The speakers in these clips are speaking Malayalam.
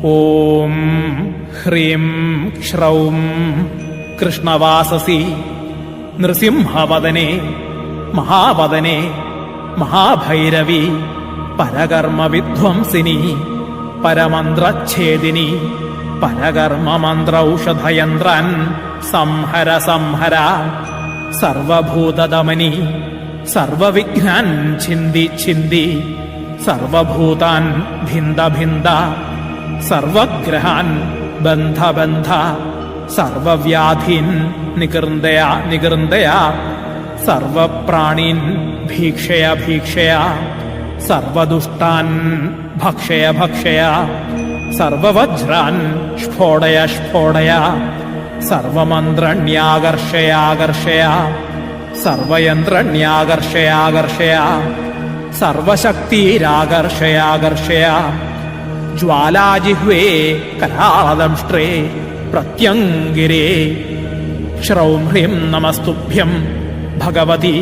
ഓം ഹ്രീം ക്ഷ്രൗം കൃഷ്ണവാസസി നൃസിംഹവദനെ മഹാവദനെ മഹാഭൈരവി പരകർമ്മവിധ്വംസിനി പരമന്ത്രച്ഛേദിനി പരകർമ്മമന്ത്രൌഷധയന്ത്രാൻ സംഹര സംഹര സർവഭൂതദമനി സർവവിഘ്നാൻ ഛിന്ദി ഛിന്ദി സർവഭൂതാൻ ഭിന്ദ ഭിന്ദ സർവഗ്രഹാൻ ബന്ധ ബന്ധ സർവവ്യാധീൻ നികൃന്ദയ നികൃന്ദയ സർവപ്രാണീൻ ഭീക്ഷയ ഭീക്ഷയ സർവദുഷ്ടാൻ ഭക്ഷയ ഭക്ഷയ സർവവജ്രാൻ സ്ഫോടയ സ്ഫോടയ സർവമന്ത്രണ്യാകർഷയാകർഷയ സർവയന്ത്രണ്യാകർഷയാകർഷയ സർവശക്തിരാകർഷയാകർഷയ ജ്വാലാജിഹ്വേ കരാളദംഷ്ട്രേ പ്രത്യംഗിരേ ശ്രൗം ഹ്രീം നമസ്തുഭ്യം ഭഗവതി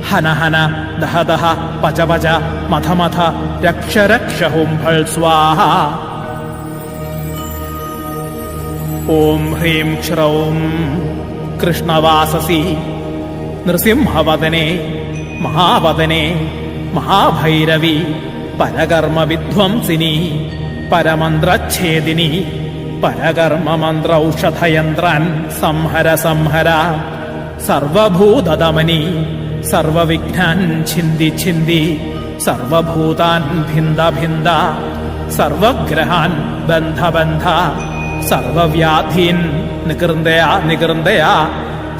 ഹന ഹന ദഹ ദഹ പച പച മഥ മഥ രക്ഷ രക്ഷ ഹുംഫൾ സ്വാഹ. ഓം ഹ്രീം ക്ഷ്രൗം കൃഷ്ണവാസസി നൃസിംഹവദനെ മഹാവദനെ മഹാഭൈരവി പരകർമ്മവിധ്വംസിനി പരമന്ത്രച്ഛേദിനി പരകർമ്മമന്ത്രൌഷധയന്ത്രാൻ സംഹര സംഹര സർവഭൂതദമനി സർവവിഘ്നാൻ ഛിന്ദി ഛിന്ദി സർവഭൂതാൻ ഭിന്ദ ഭിന്ദ സർവഗ്രഹാൻ ബന്ധ ബന്ധ സർവവ്യാധീൻ നികൃന്ദയ നികൃന്ദയ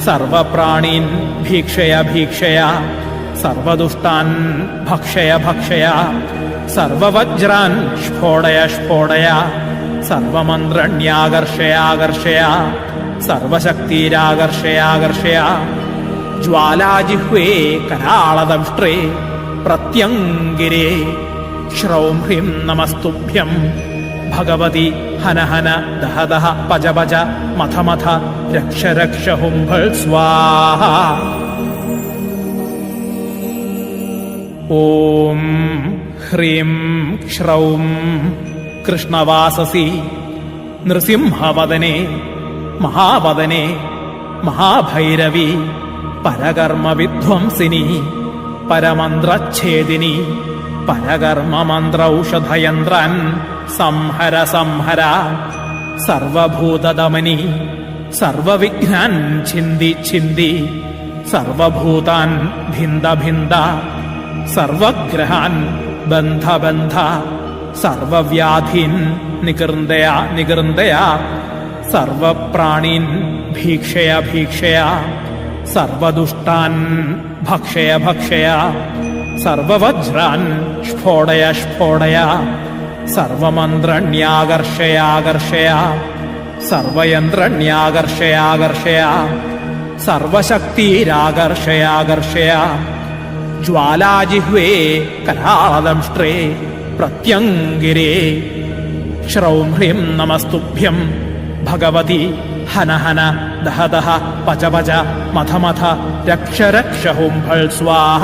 സർവപ്രാണീൻ ഭീക്ഷയ ഭീക്ഷയ സർവദുഷ്ടാൻ ഭക്ഷയ ഭക്ഷയ സർവവജ്രാൻ സ്ഫോടയ സ്ഫോടയ സർവമന്ത്രണ്യാകർഷയാകർഷയ സർവശക്തിരാകർഷയാകർഷയ ജ്വാലാജിഹ്വേ കരാളദംഷ്ട്രേ പ്രത്യംഗിരേ ശ്രൗം ഹ്രീം നമസ്തുഭ്യം ഭഗവതി ഹന ഹന ദഹ ദഹ പച പച മഥ മഥ രക്ഷ രക്ഷ ഹുംഫൾ സ്വാഹ. ഓം ഹ്രീം ക്ഷ്രൗം കൃഷ്ണവാസസി നൃസിംഹവദനെ മഹാവദനെ മഹാഭൈരവി പരകർമ്മവിധ്വംസിനി പരമന്ത്രച്ഛേദിനി പരകർമ്മമന്ത്രൌഷധയന്ത്രാൻ സംഹര സംഹര സർവഭൂതദമനി സർവവിഘ്നാൻ ഛിന്ദി ഛിന്ദി സർവഭൂതാൻ ഭിന്ദ ഭിന്ദ സർവഗ്രഹാൻ ബന്ധ ബന്ധ സർവവ്യാധീൻ നികൃന്ദയ നികൃന്ദയ സർവപ്രാണീൻ ഭീക്ഷയ ഭീക്ഷയ സർവദുഷ്ടാൻ ഭക്ഷയ ഭക്ഷയ സർവവജ്രാൻ സ്ഫോടയ സ്ഫോടയ സർവമന്ത്രണ്യാകർഷയാകർഷയ സർവയന്ത്രണ്യാകർഷയാകർഷയ സർവശക്തിരാകർഷയാകർഷയ ജ്വാലാജിഹ്വേ കരാളദംഷ്ട്രേ പ്രത്യംഗിരേ ശ്രൗം ഹ്രീം നമസ്തുഭ്യം ഭഗവതി ഹന ഹന ദഹ ദഹ പച പച മഥ മഥ രക്ഷ രക്ഷ ഹുംഫൾ സ്വാഹ.